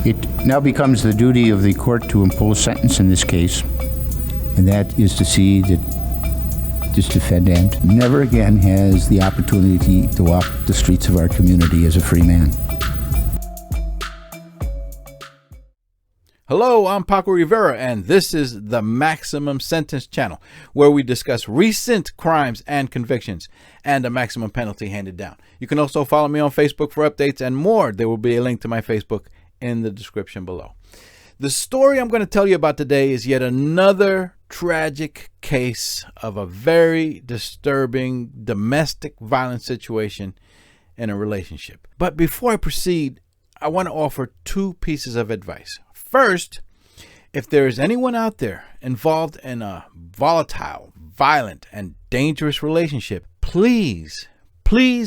It now becomes the duty of the court to impose sentence in this case, and that is to see that this defendant never again has the opportunity to walk the streets of our community as a free man. Hello, I'm Paco Rivera, and this is the Maximum Sentence channel, where we discuss recent crimes and convictions and a maximum penalty handed down. You can also follow me on Facebook for updates and more. There will be a link to my Facebook in the description below. The story I'm going to tell you about today is yet another tragic case of a very disturbing domestic violence situation in a relationship. But before I proceed, I want to offer two pieces of advice. First, if there is anyone out there involved in a volatile, violent, and dangerous relationship, please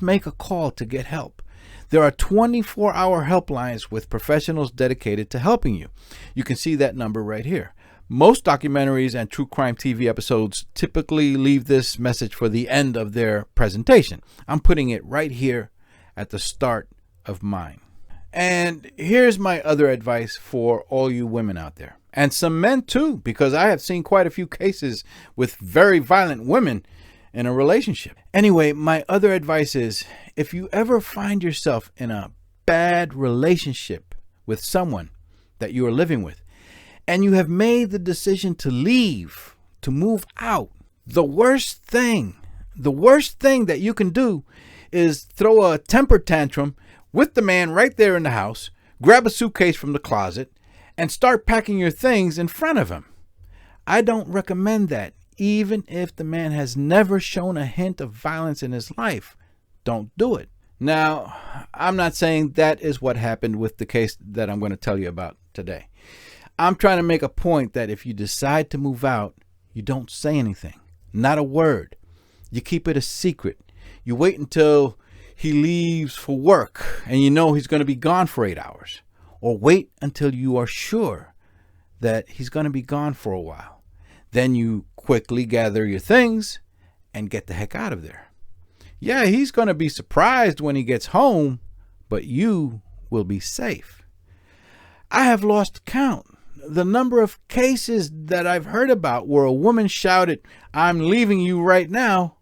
make a call to get help. There are 24-hour helplines with professionals dedicated to helping you. You can see that number right here. Most documentaries and true crime TV episodes typically leave this message for the end of their presentation. I'm putting it right here at the start of mine. And here's my other advice for all you women out there, and some men too, because I have seen quite a few cases with very violent women in a relationship. Anyway, my other advice is, if you ever find yourself in a bad relationship with someone that you are living with, and you have made the decision to leave, to move out, the worst thing that you can do is throw a temper tantrum with the man right there in the house, grab a suitcase from the closet, and start packing your things in front of him. I don't recommend that, even if the man has never shown a hint of violence in his life. Don't do it. Now, I'm not saying that is what happened with the case that I'm going to tell you about today. I'm trying to make a point that if you decide to move out, you don't say anything, not a word. You keep it a secret. You wait until he leaves for work and you know he's going to be gone for 8 hours, or wait until you are sure that he's going to be gone for a while. Then you quickly gather your things and get the heck out of there. Yeah, he's going to be surprised when he gets home, but you will be safe. I have lost count the number of cases that I've heard about where a woman shouted, "I'm leaving you right now,"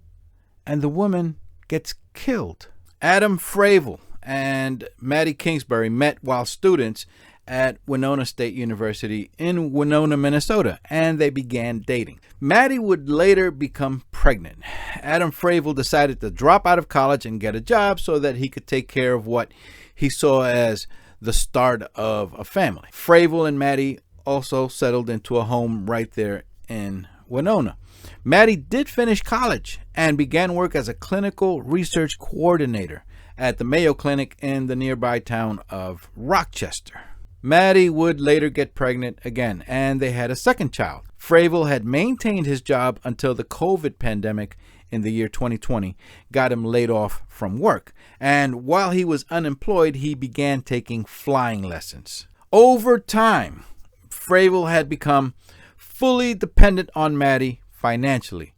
and the woman gets killed. Adam Fravel and Maddi Kingsbury met while students at Winona State University in Winona, Minnesota, and they began dating. Maddi would later become pregnant. Adam Fravel decided to drop out of college and get a job so that he could take care of what he saw as the start of a family. Fravel and Maddi also settled into a home right there in Winona. Maddi did finish college and began work as a clinical research coordinator at the Mayo Clinic in the nearby town of Rochester. Maddi would later get pregnant again, and they had a second child. Fravel had maintained his job until the COVID pandemic in the year 2020 got him laid off from work. And while he was unemployed, he began taking flying lessons. Over time, Fravel had become fully dependent on Maddi financially,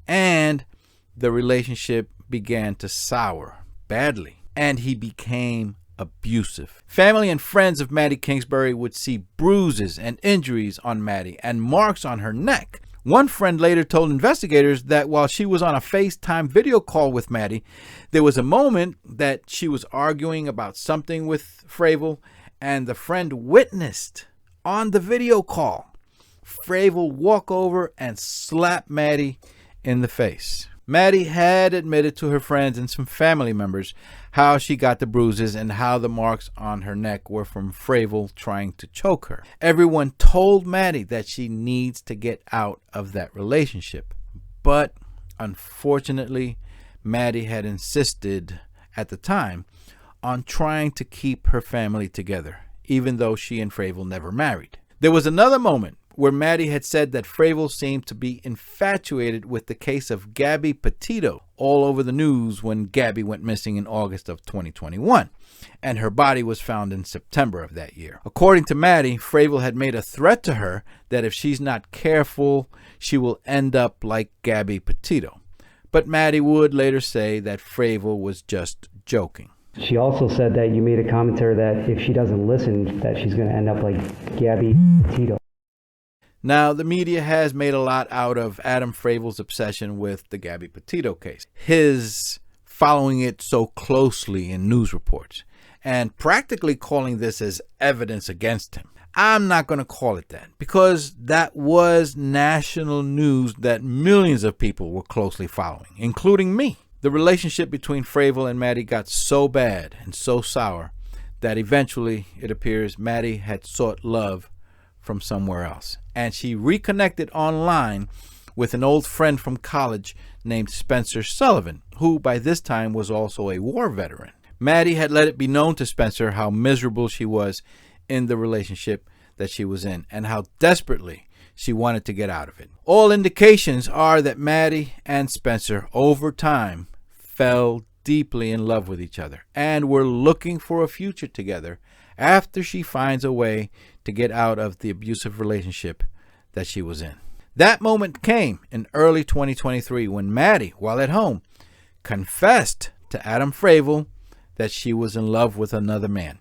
and the relationship began to sour badly, and he became abusive. Family and friends of Maddi Kingsbury would see bruises and injuries on Maddi and marks on her neck. One friend later told investigators that while she was on a FaceTime video call with Maddi, there was a moment that she was arguing about something with Fravel, and the friend witnessed on the video call Fravel walk over and slap Maddi in the face. Maddi had admitted to her friends and some family members how she got the bruises and how the marks on her neck were from Fravel trying to choke her. Everyone told Maddi that she needs to get out of that relationship. But unfortunately, Maddi had insisted at the time on trying to keep her family together, even though she and Fravel never married. There was another moment where Maddi had said that Fravel seemed to be infatuated with the case of Gabby Petito, all over the news when Gabby went missing in August of 2021, and her body was found in September of that year. According to Maddi, Fravel had made a threat to her that if she's not careful, she will end up like Gabby Petito. But Maddi would later say that Fravel was just joking. She also said that you made a commentary that if she doesn't listen, that she's going to end up like Gabby Petito. Now, the media has made a lot out of Adam Fravel's obsession with the Gabby Petito case, his following it so closely in news reports, and practically calling this as evidence against him. I'm not going to call it that, because that was national news that millions of people were closely following, including me. The relationship between Fravel and Maddi got so bad and so sour that eventually, it appears, Maddi had sought love from somewhere else. And she reconnected online with an old friend from college named Spencer Sullivan, who by this time was also a war veteran. Maddi had let it be known to Spencer how miserable she was in the relationship that she was in and how desperately she wanted to get out of it. All indications are that Maddi and Spencer, over time, fell deeply in love with each other and were looking for a future together after she finds a way to get out of the abusive relationship that she was in. That moment came in early 2023 when Maddi, while at home, confessed to Adam Fravel that she was in love with another man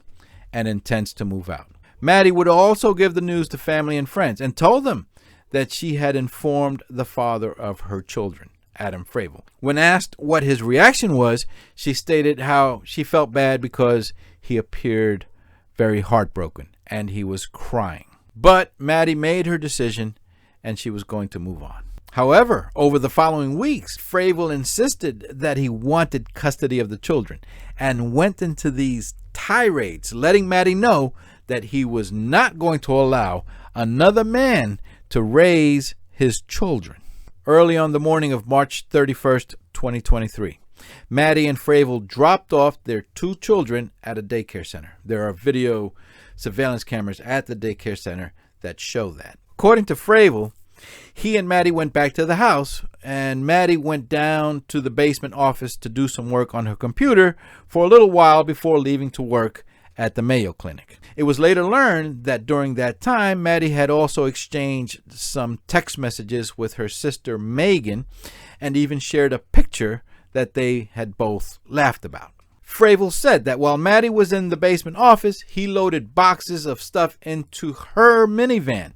and intends to move out. Maddi would also give the news to family and friends and told them that she had informed the father of her children, Adam Fravel. When asked what his reaction was, she stated how she felt bad because he appeared very heartbroken and he was crying. But Maddi made her decision and she was going to move on. However, over the following weeks, Fravel insisted that he wanted custody of the children and went into these tirades, letting Maddi know that he was not going to allow another man to raise his children. Early on the morning of March 31st, 2023, Maddi and Fravel dropped off their two children at a daycare center. There are video surveillance cameras at the daycare center that show that. According to Fravel, he and Maddi went back to the house, and Maddi went down to the basement office to do some work on her computer for a little while before leaving to work at the Mayo Clinic. It was later learned that during that time, Maddi had also exchanged some text messages with her sister Megan and even shared a picture that they had both laughed about. Fravel said that while Maddi was in the basement office, he loaded boxes of stuff into her minivan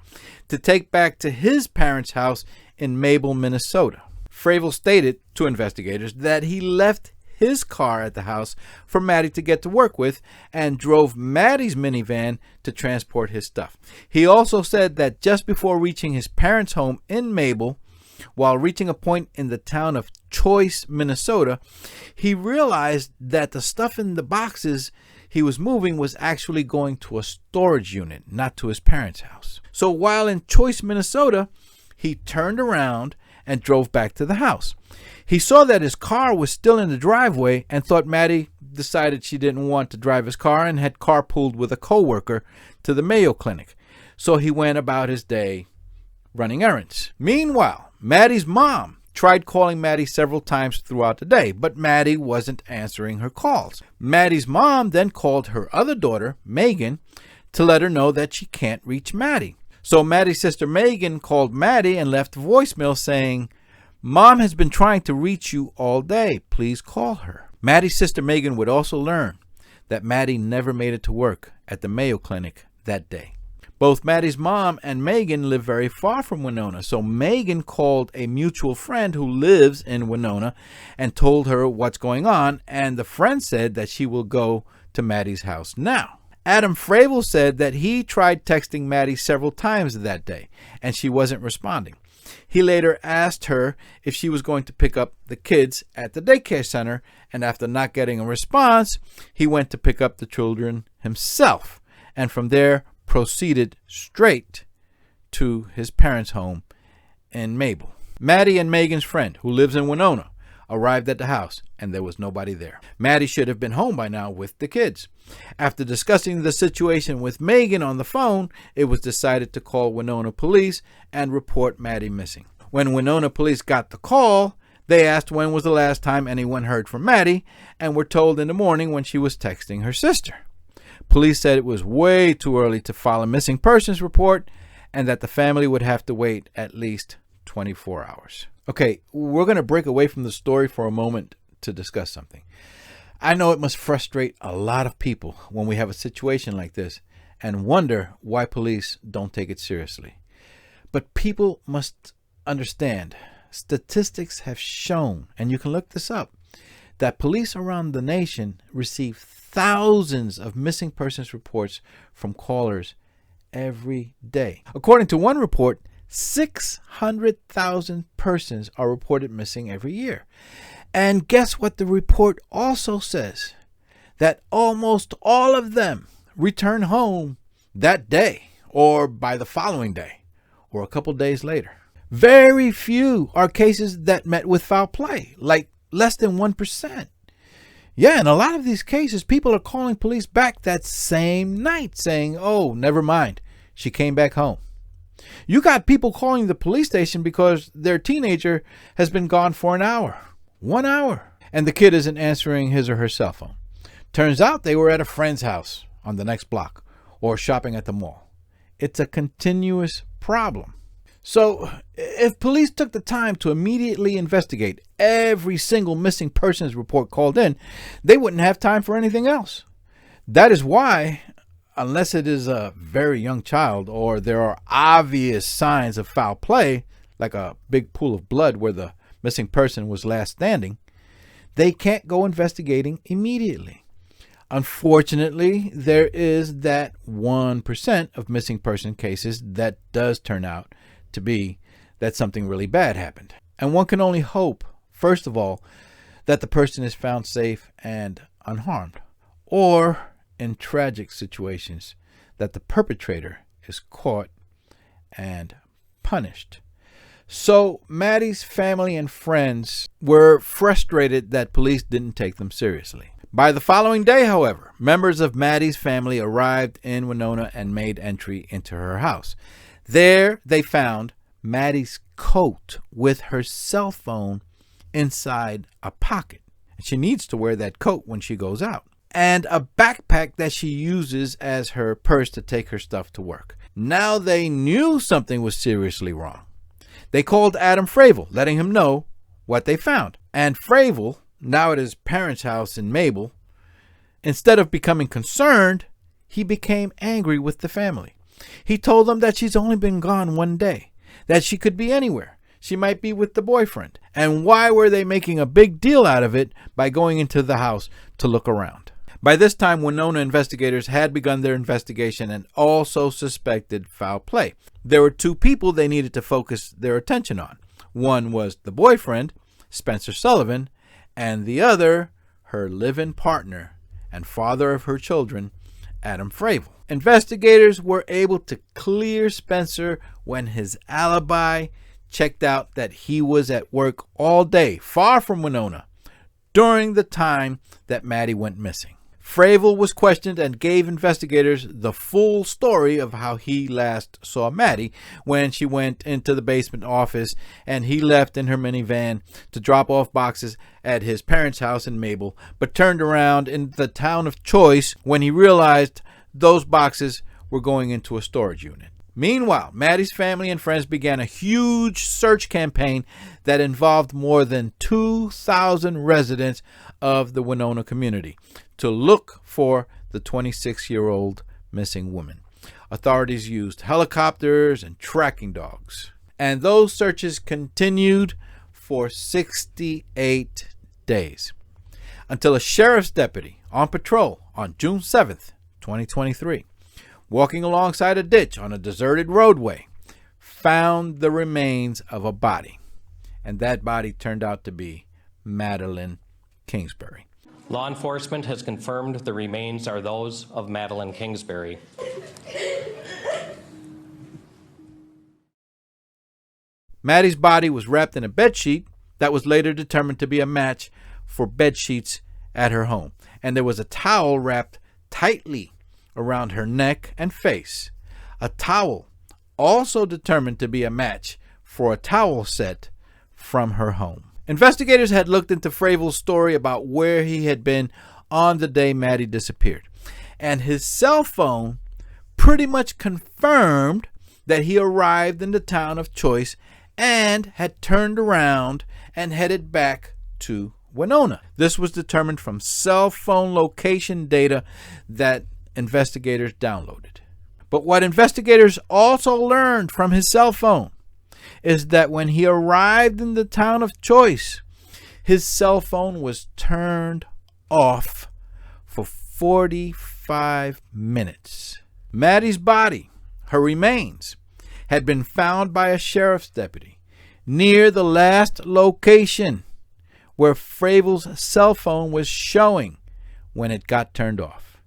to take back to his parents' house in Mabel, Minnesota. Fravel stated to investigators that he left his car at the house for Maddi to get to work with and drove Maddi's minivan to transport his stuff. He also said that just before reaching his parents' home in Mabel, while reaching a point in the town of Choice, Minnesota, he realized that the stuff in the boxes he was moving was actually going to a storage unit, not to his parents' house. So while in Choice, Minnesota, he turned around and drove back to the house. He saw that his car was still in the driveway and thought Maddi decided she didn't want to drive his car and had carpooled with a coworker to the Mayo Clinic. So he went about his day running errands. Meanwhile, Maddi's mom tried calling Maddi several times throughout the day, but Maddi wasn't answering her calls. Maddi's mom then called her other daughter, Megan, to let her know that she can't reach Maddi. So Maddi's sister Megan called Maddi and left a voicemail saying, "Mom has been trying to reach you all day. Please call her." Maddi's sister Megan would also learn that Maddi never made it to work at the Mayo Clinic that day. Both Maddi's mom and Megan live very far from Winona, so Megan called a mutual friend who lives in Winona and told her what's going on, and the friend said that she will go to Maddi's house now. Adam Fravel said that he tried texting Maddi several times that day, and she wasn't responding. He later asked her if she was going to pick up the kids at the daycare center, and after not getting a response, he went to pick up the children himself, and from there proceeded straight to his parents' home in Mabel. Maddi and Megan's friend, who lives in Winona, arrived at the house, and there was nobody there. Maddi should have been home by now with the kids. After discussing the situation with Megan on the phone, it was decided to call Winona police and report Maddi missing. When Winona police got the call, they asked when was the last time anyone heard from Maddi, and were told in the morning when she was texting her sister. Police said it was way too early to file a missing persons report and that the family would have to wait at least 24 hours. Okay, we're going to break away from the story for a moment to discuss something. I know it must frustrate a lot of people when we have a situation like this and wonder why police don't take it seriously. But people must understand, statistics have shown, and you can look this up, that police around the nation receive thousands of missing persons reports from callers every day. According to one report, 600,000 persons are reported missing every year. And guess what the report also says? That almost all of them return home that day or by the following day or a couple days later. Very few are cases that met with foul play, like less than 1%. Yeah, in a lot of these cases, people are calling police back that same night saying, oh, never mind, she came back home. You got people calling the police station because their teenager has been gone for an hour. 1 hour. And the kid isn't answering his or her cell phone. Turns out they were at a friend's house on the next block or shopping at the mall. It's a continuous problem. So if police took the time to immediately investigate every single missing persons report called in, they wouldn't have time for anything else. That is why, unless it is a very young child or there are obvious signs of foul play, like a big pool of blood where the missing person was last standing, they can't go investigating immediately. Unfortunately, there is that 1% of missing person cases that does turn out to be that something really bad happened. And one can only hope, first of all, that the person is found safe and unharmed, or in tragic situations, that the perpetrator is caught and punished. So Maddie's family and friends were frustrated that police didn't take them seriously. By the following day, however, members of Maddie's family arrived in Winona and made entry into her house. There they found Maddie's coat with her cell phone inside a pocket. She needs to wear that coat when she goes out. And a backpack that she uses as her purse to take her stuff to work. Now they knew something was seriously wrong. They called Adam Fravel, letting him know what they found. And Fravel, now at his parents' house in Mabel, instead of becoming concerned, he became angry with the family. He told them that she's only been gone 1 day, that she could be anywhere. She might be with the boyfriend. And why were they making a big deal out of it by going into the house to look around? By this time, Winona investigators had begun their investigation and also suspected foul play. There were two people they needed to focus their attention on. One was the boyfriend, Spencer Sullivan, and the other, her live-in partner and father of her children, Adam Fravel. Investigators were able to clear Spencer when his alibi checked out that he was at work all day, far from Winona, during the time that Maddie went missing. Fravel was questioned and gave investigators the full story of how he last saw Maddie when she went into the basement office and he left in her minivan to drop off boxes at his parents' house in Mabel, but turned around in the town of Choice when he realized those boxes were going into a storage unit. Meanwhile, Maddie's family and friends began a huge search campaign that involved more than 2,000 residents of the Winona community to look for the 26-year-old missing woman. Authorities used helicopters and tracking dogs. And those searches continued for 68 days until a sheriff's deputy on patrol on June 7th, 2023, walking alongside a ditch on a deserted roadway, found the remains of a body. And that body turned out to be Madeline Kingsbury. Law enforcement has confirmed the remains are those of Madeline Kingsbury. Maddie's body was wrapped in a bedsheet that was later determined to be a match for bed sheets at her home. And there was a towel wrapped tightly around her neck and face. A towel also determined to be a match for a towel set from her home. Investigators had looked into Fravel's story about where he had been on the day Maddie disappeared. And his cell phone pretty much confirmed that he arrived in the town of Choice and had turned around and headed back to Winona. This was determined from cell phone location data that investigators downloaded. But what investigators also learned from his cell phone is that when he arrived in the town of Choice, his cell phone was turned off for 45 minutes. Maddi's body, her remains, had been found by a sheriff's deputy near the last location where Fravel's cell phone was showing when it got turned off,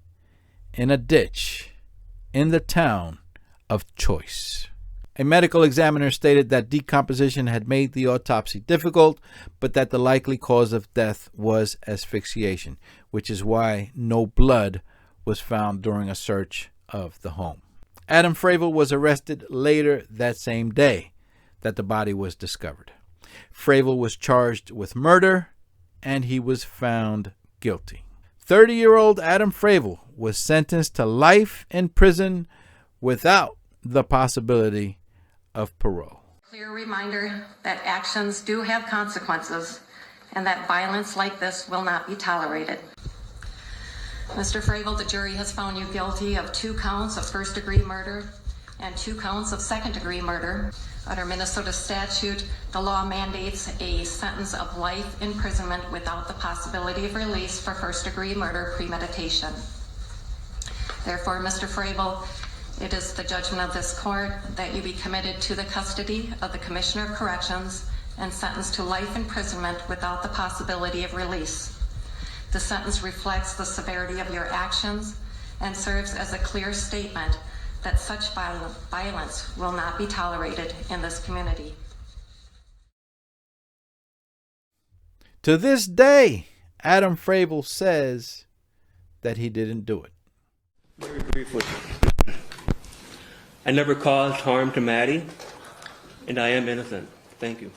in a ditch in the town of Choice. A medical examiner stated that decomposition had made the autopsy difficult, but that the likely cause of death was asphyxiation, which is why no blood was found during a search of the home. Adam Fravel was arrested later that same day that the body was discovered. Fravel was charged with murder, and he was found guilty. 30-year-old Adam Fravel was sentenced to life in prison without the possibility of parole. Clear reminder that actions do have consequences and that violence like this will not be tolerated. Mr. Fravel, the jury has found you guilty of 2 counts of first-degree murder and 2 counts of second-degree murder. Under Minnesota statute, the law mandates a sentence of life imprisonment without the possibility of release for first-degree murder premeditation. Therefore, Mr. Fravel, it is the judgment of this court that you be committed to the custody of the Commissioner of Corrections and sentenced to life imprisonment without the possibility of release. The sentence reflects the severity of your actions and serves as a clear statement that such violence will not be tolerated in this community. To this day, Adam Fravel says that he didn't do it. Very briefly, I never caused harm to Maddi, and I am innocent. Thank you.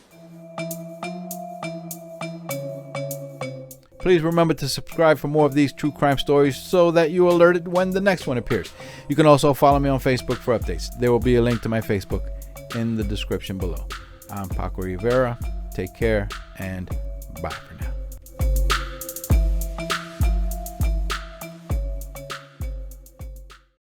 Please remember to subscribe for more of these true crime stories so that you're alerted when the next one appears. You can also follow me on Facebook for updates. There will be a link to my Facebook in the description below. I'm Paco Rivera. Take care, and bye for now.